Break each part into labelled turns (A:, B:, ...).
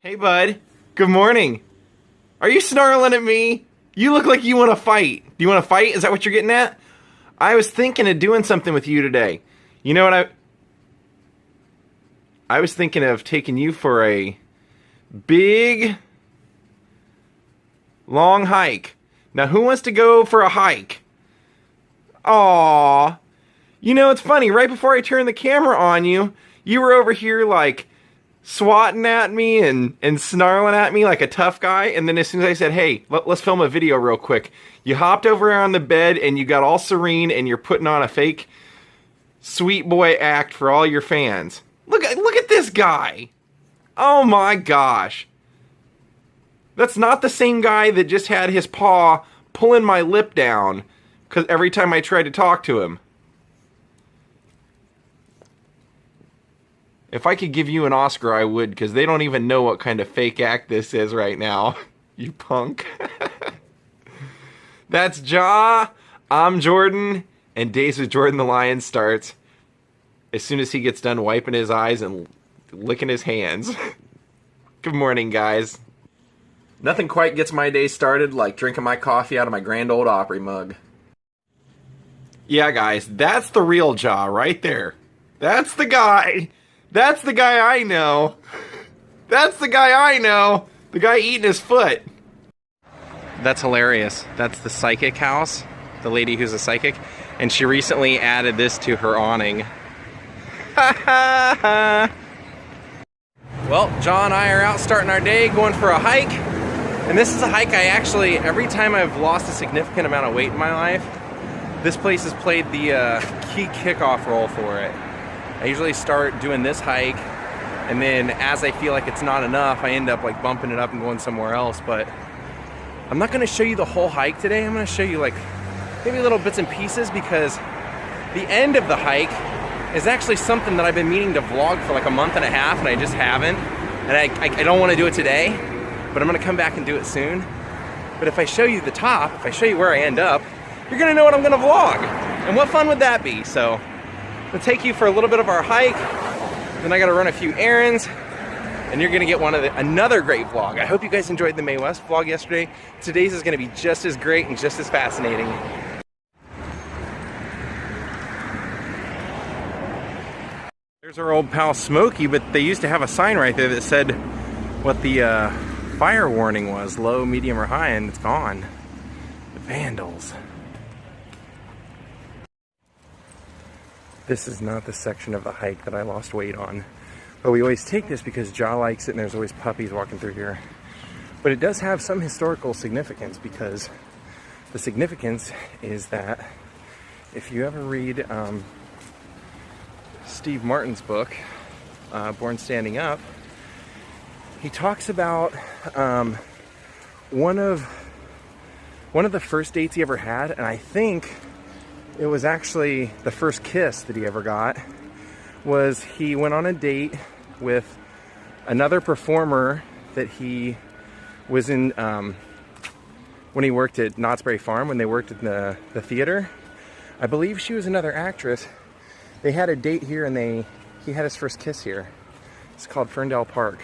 A: Hey, bud. Good morning. Are you snarling at me? You look like you want to fight. Do you want to fight? Is that what you're getting at? I was thinking of doing something with you today. You know what I was thinking of taking you for a big, long hike. Now, who wants to go for a hike? Aww. You know, it's funny. Right before I turned the camera on you, you were over here like swatting at me and snarling at me like a tough guy. And then as soon as I said, hey, let's film a video real quick, you hopped over on the bed and you got all serene and you're putting on a fake sweet boy act for all your fans. Look at this guy. Oh my gosh. That's not the same guy that just had his paw pulling my lip down because every time I tried to talk to him. If I could give you an Oscar, I would, because they don't even know what kind of fake act this is right now. You punk. That's Ja. I'm Jordan. And Daze with Jordan the Lion starts as soon as he gets done wiping his eyes and licking his hands. Good morning, guys. Nothing quite gets my day started like drinking my coffee out of my Grand Ole Opry mug. Yeah, guys, that's the real Ja right there. That's the guy. That's the guy I know. That's the guy I know. The guy eating his foot. That's hilarious. That's the psychic house. The lady who's a psychic. And she recently added this to her awning. Well, John and I are out starting our day, going for a hike. And this is a hike I actually, every time I've lost a significant amount of weight in my life, this place has played the key kickoff role for it. I usually start doing this hike, and then as I feel like it's not enough, I end up like bumping it up and going somewhere else. But I'm not going to show you the whole hike today. I'm going to show you like maybe little bits and pieces, because the end of the hike is actually something that I've been meaning to vlog for like a month and a half, and I just haven't. And I don't want to do it today, but I'm going to come back and do it soon. But if I show you the top, if I show you where I end up, you're going to know what I'm going to vlog. And what fun would that be? So we'll take you for a little bit of our hike, then I gotta run a few errands, and you're gonna get another great vlog. I hope you guys enjoyed the May West vlog yesterday. Today's is gonna be just as great and just as fascinating. There's our old pal Smokey, but they used to have a sign right there that said what the fire warning was, low, medium, or high, and it's gone. The vandals. This is not the section of the hike that I lost weight on. But we always take this because Ja likes it and there's always puppies walking through here. But it does have some historical significance, because the significance is that if you ever read Steve Martin's book, Born Standing Up, he talks about one of the first dates he ever had, and I think it was actually the first kiss that he ever got, was he went on a date with another performer that he was in when he worked at Knott's Berry Farm, when they worked in the theater. I believe she was another actress. They had a date here and he had his first kiss here. It's called Ferndale Park.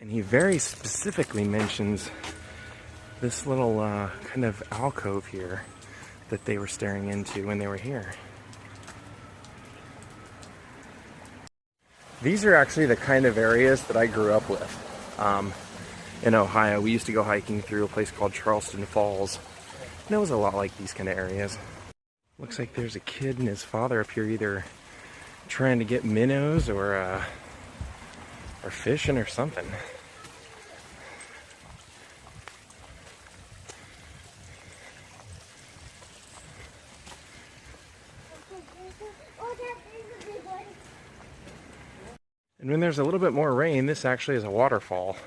A: And he very specifically mentions this little kind of alcove here that they were staring into when they were here. These are actually the kind of areas that I grew up with. In Ohio, we used to go hiking through a place called Charleston Falls. And it was a lot like these kind of areas. Looks like there's a kid and his father up here either trying to get minnows or fishing or something. And when there's a little bit more rain, this actually is a waterfall.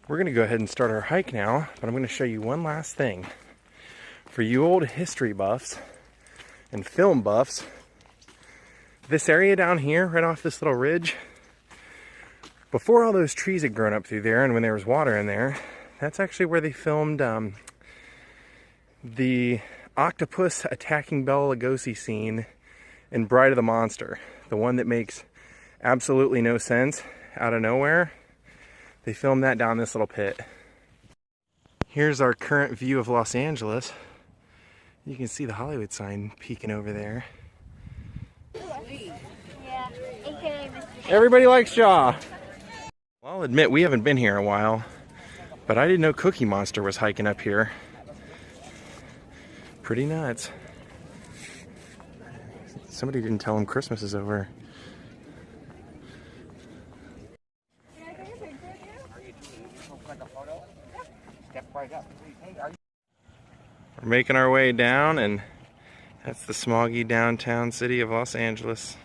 A: We're going to go ahead and start our hike now, but I'm going to show you one last thing. For you old history buffs and film buffs, this area down here, right off this little ridge, Before all those trees had grown up through there and when there was water in there, that's actually where they filmed the octopus attacking Bela Lugosi scene in Bride of the Monster. The one that makes absolutely no sense out of nowhere. They filmed that down this little pit. Here's our current view of Los Angeles. You can see the Hollywood sign peeking over there. Everybody likes Shaw. Well, I'll admit we haven't been here in a while, but I didn't know Cookie Monster was hiking up here. Pretty nuts. Somebody didn't tell him Christmas is over. We're making our way down, and that's the smoggy downtown city of Los Angeles.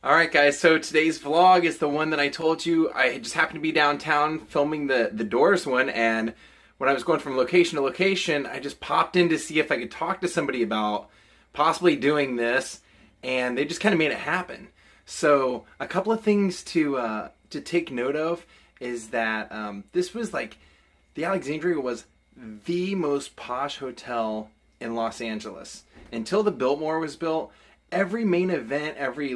A: Alright guys, so today's vlog is the one that I told you. I just happened to be downtown filming the Doors one, and when I was going from location to location, I just popped in to see if I could talk to somebody about possibly doing this, and they just kind of made it happen. So a couple of things to take note of is that this was like, the Alexandria was the most posh hotel in Los Angeles. Until the Biltmore was built, every main event, every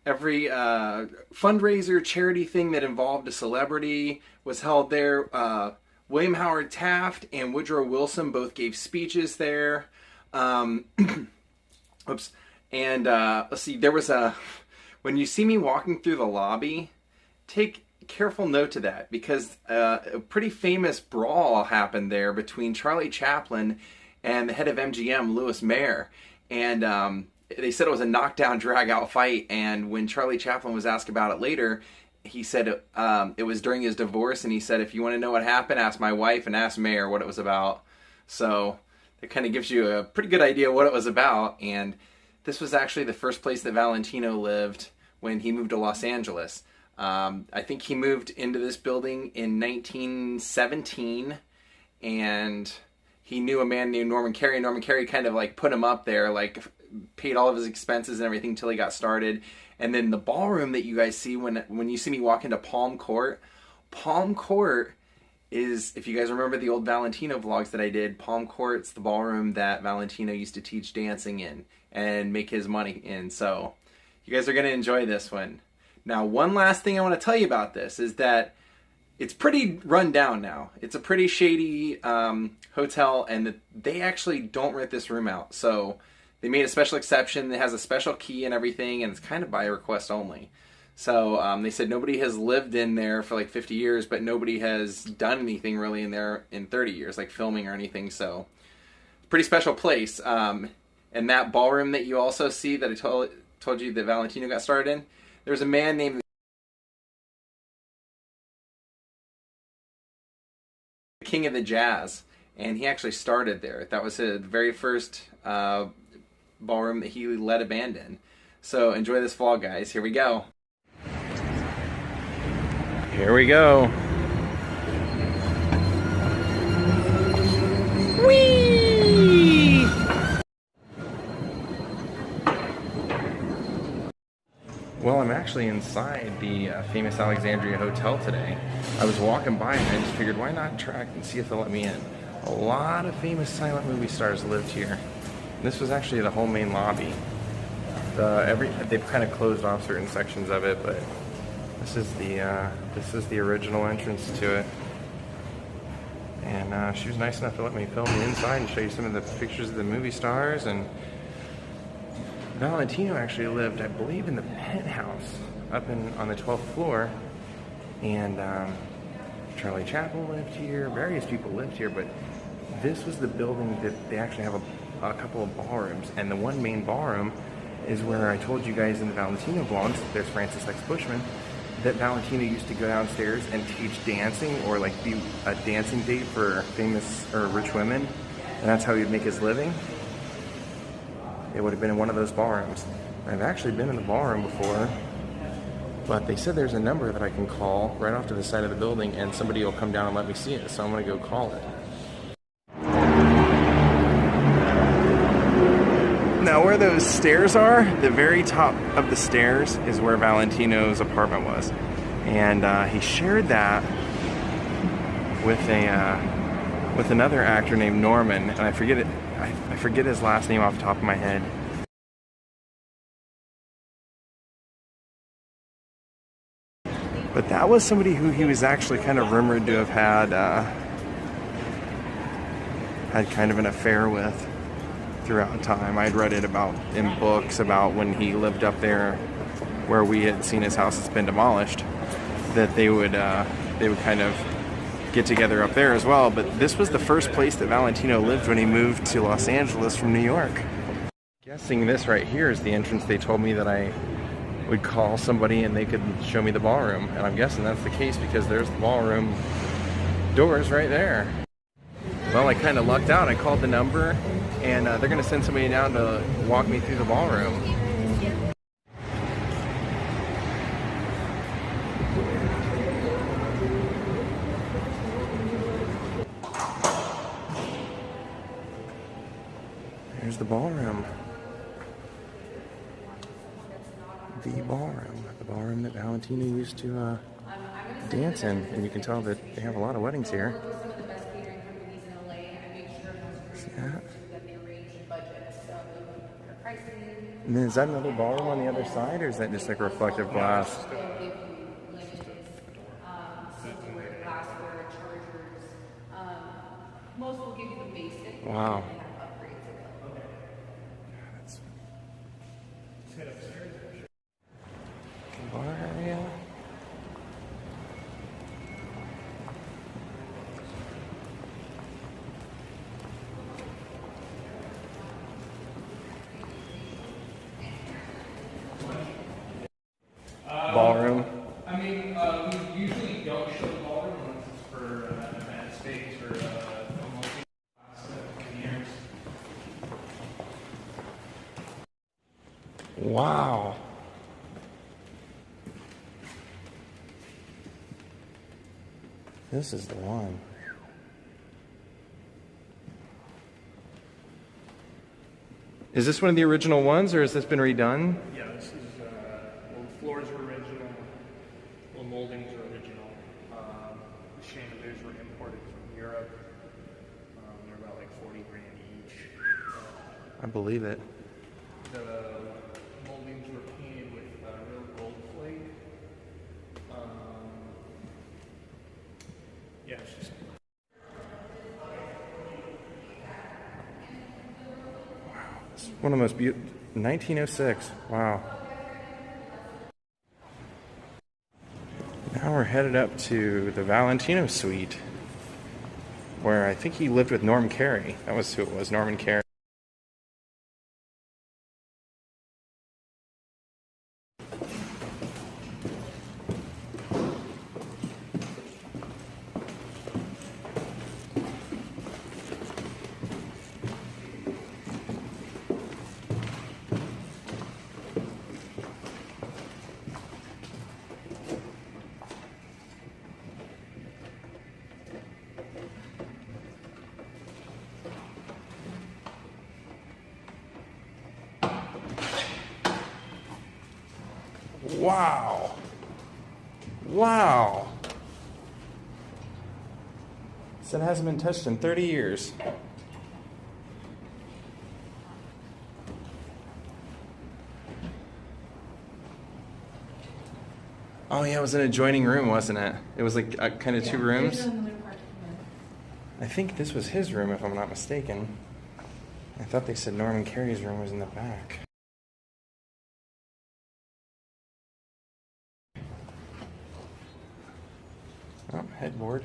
A: fundraiser, charity thing that involved a celebrity was held there. William Howard Taft and Woodrow Wilson both gave speeches there. Oops. And let's see, there was when you see me walking through the lobby, take careful note to that, because a pretty famous brawl happened there between Charlie Chaplin and the head of MGM, Louis Mayer. And they said it was a knockdown, drag-out fight, and when Charlie Chaplin was asked about it later, he said it was during his divorce, and he said, if you want to know what happened, ask my wife and ask Mayer what it was about. So it kind of gives you a pretty good idea what it was about, and this was actually the first place that Valentino lived when he moved to Los Angeles. I think he moved into this building in 1917, and he knew a man named Norman Carey. Norman Carey kind of like put him up there, like paid all of his expenses and everything until he got started. And then the ballroom that you guys see when you see me walk into Palm Court is, if you guys remember the old Valentino vlogs that I did, Palm Court's the ballroom that Valentino used to teach dancing in and make his money in. So you guys are going to enjoy this one. Now, one last thing I want to tell you about this is that it's pretty run down now. It's a pretty shady hotel, and they actually don't rent this room out. So they made a special exception. It has a special key and everything, and it's kind of by request only. So they said nobody has lived in there for like 50 years, but nobody has done anything really in there in 30 years, like filming or anything. So pretty special place. And that ballroom that you also see that I told you that Valentino got started in, there's a man named the King of the Jazz, and he actually started there. That was his very first ballroom that he led a band in. So enjoy this vlog, guys. Here we go. Here we go. Whee! Well, I'm actually inside the famous Alexandria Hotel today. I was walking by and I just figured, why not track and see if they'll let me in. A lot of famous silent movie stars lived here. And this was actually the whole main lobby. They've kind of closed off certain sections of it, but this is the original entrance to it. And she was nice enough to let me film the inside and show you some of the pictures of the movie stars. And Valentino actually lived, I believe, in the penthouse up on the 12th floor, and Charlie Chaplin lived here, various people lived here, but this was the building that they actually have a couple of ballrooms, and the one main ballroom is where I told you guys in the Valentino vlogs, there's Francis X. Bushman, that Valentino used to go downstairs and teach dancing, or like be a dancing date for famous or rich women, and that's how he'd make his living. It would have been in one of those ballrooms. I've actually been in the ballroom before, but they said there's a number that I can call right off to the side of the building and somebody will come down and let me see it, so I'm gonna go call it. Now Now where those stairs are, the very top of the stairs is where Valentino's apartment was. And he shared that with another actor named Norman, and I forget his last name off the top of my head. But that was somebody who he was actually kind of rumored to have had kind of an affair with throughout time. I'd read it about in books about when he lived up there where we had seen his house that's been demolished, that they would kind of get together up there as well. But this was the first place that Valentino lived when he moved to Los Angeles from New York. Guessing this right here is the entrance. They told me that I would call somebody and they could show me the ballroom, and I'm guessing that's the case because there's the ballroom doors right there. Well, I kind of lucked out. I called the number, and they're going to send somebody down to walk me through the ballroom. There's the ballroom. The ballroom that Valentino used to dance in, and you can tell that they have a lot of weddings here. See that? And then is that another ballroom on the other side, or is that just like a reflective glass? Wow. Bar area. Ballroom.
B: I mean, we usually don't show the ballroom unless it's for an event space or years.
A: Wow. This is the one. Is this one of the original ones, or has this been redone?
B: Yeah, this is, well, the floors are original, the moldings are original. The chandeliers were imported from Europe. They're about like 40 grand each.
A: I believe it.
B: The moldings were painted with real gold flake. Yeah, it's just...
A: One of the most beautiful. 1906. Wow. Now we're headed up to the Valentino suite, where I think he lived with Norm Carey. That was who it was, Norman Carey. Wow. Wow. Said it hasn't been touched in 30 years. Oh yeah, it was an adjoining room, wasn't it? It was like kind of two rooms. I think this was his room, if I'm not mistaken. I thought they said Norman Carey's room was in the back. Oh, headboard.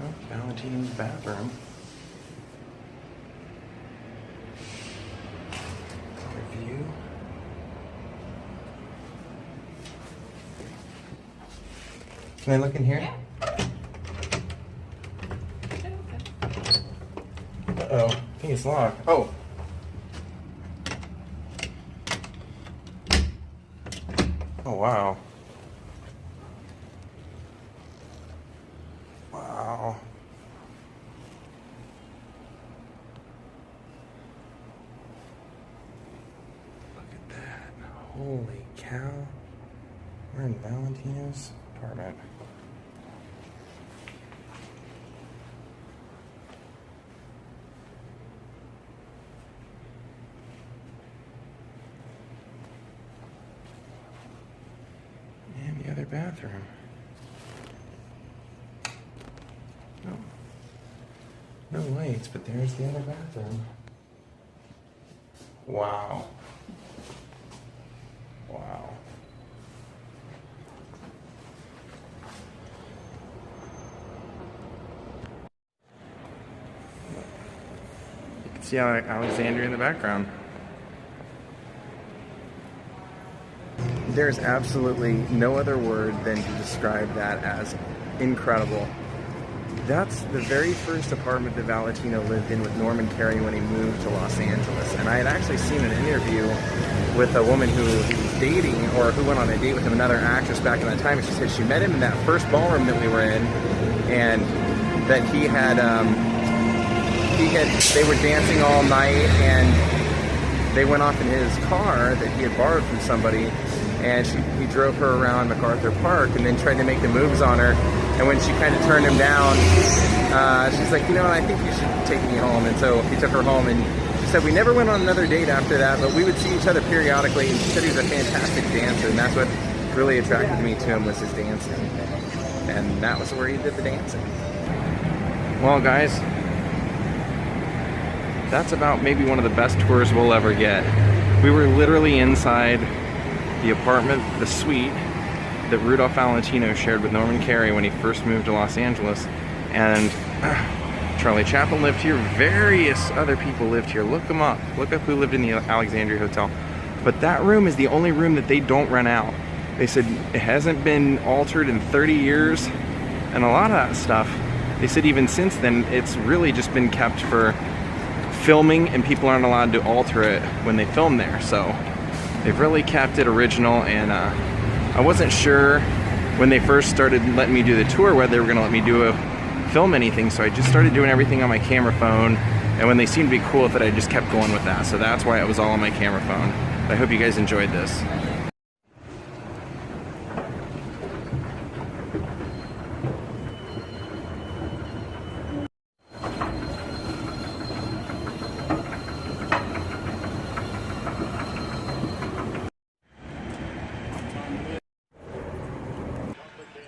A: Oh, Valentino's bathroom. View. Can I look in here?
C: Yeah.
A: Uh-oh. I think it's locked. Oh. Oh, wow. Holy cow. We're in Valentino's apartment. And the other bathroom. Oh. No lights, but there's the other bathroom. Wow. Wow. You can see Alexandria in the background. There's absolutely no other word than to describe that as incredible. That's the very first apartment that Valentino lived in with Norman Carey when he moved to Los Angeles. And I had actually seen an interview with a woman who he was dating, or who went on a date with him, another actress back in that time. And she said she met him in that first ballroom that we were in, and that they were dancing all night, and they went off in his car that he had borrowed from somebody, and he drove her around MacArthur Park and then tried to make the moves on her. And when she kind of turned him down, she's like, you know, I think you should take me home. And so he took her home, and she said we never went on another date after that, but we would see each other periodically, and she said he was a fantastic dancer, and that's what really attracted me to him, was his dancing. And that was where he did the dancing. Well, guys, that's about maybe one of the best tours we'll ever get. We were literally inside the apartment, the suite, that Rudolph Valentino shared with Norman Carey when he first moved to Los Angeles. And Charlie Chaplin lived here, various other people lived here. Look them up. Look up who lived in the Alexandria Hotel. But that room is the only room that they don't rent out. They said it hasn't been altered in 30 years, and a lot of that stuff, they said even since then, it's really just been kept for filming, and people aren't allowed to alter it when they film there. So they've really kept it original. And I wasn't sure when they first started letting me do the tour whether they were gonna let me film anything, so I just started doing everything on my camera phone, and when they seemed to be cool with it, I just kept going with that. So that's why it was all on my camera phone. I hope you guys enjoyed this.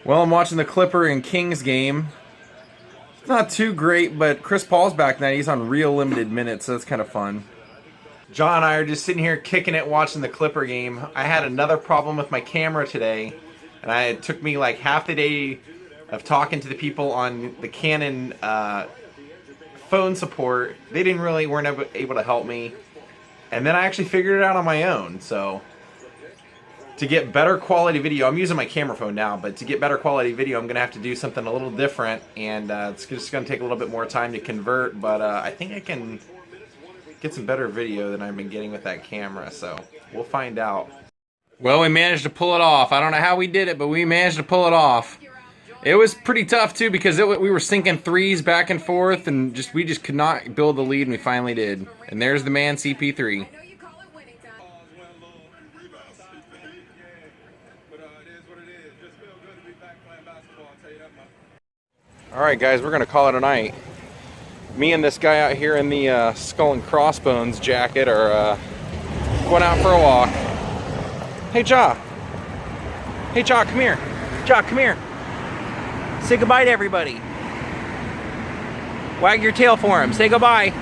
A: Well, I'm watching the Clipper and Kings game. It's not too great, but Chris Paul's back tonight. He's on real limited minutes, so that's kind of fun. John and I are just sitting here kicking it, watching the Clipper game. I had another problem with my camera today, and it took me like half the day of talking to the people on the Canon phone support. They weren't able to help me, and then I actually figured it out on my own. So to get better quality video, I'm using my camera phone now, but to get better quality video, I'm going to have to do something a little different, and it's just going to take a little bit more time to convert, but I think I can get some better video than I've been getting with that camera, so we'll find out. Well, we managed to pull it off. I don't know how we did it, but we managed to pull it off. It was pretty tough, too, because we were sinking threes back and forth, and we just could not build the lead, and we finally did. And there's the man, CP3. Alright guys, we're going to call it a night. Me and this guy out here in the Skull and Crossbones jacket are going out for a walk. Hey Ja! Hey Ja, come here! Ja, come here! Say goodbye to everybody. Wag your tail for him. Say goodbye.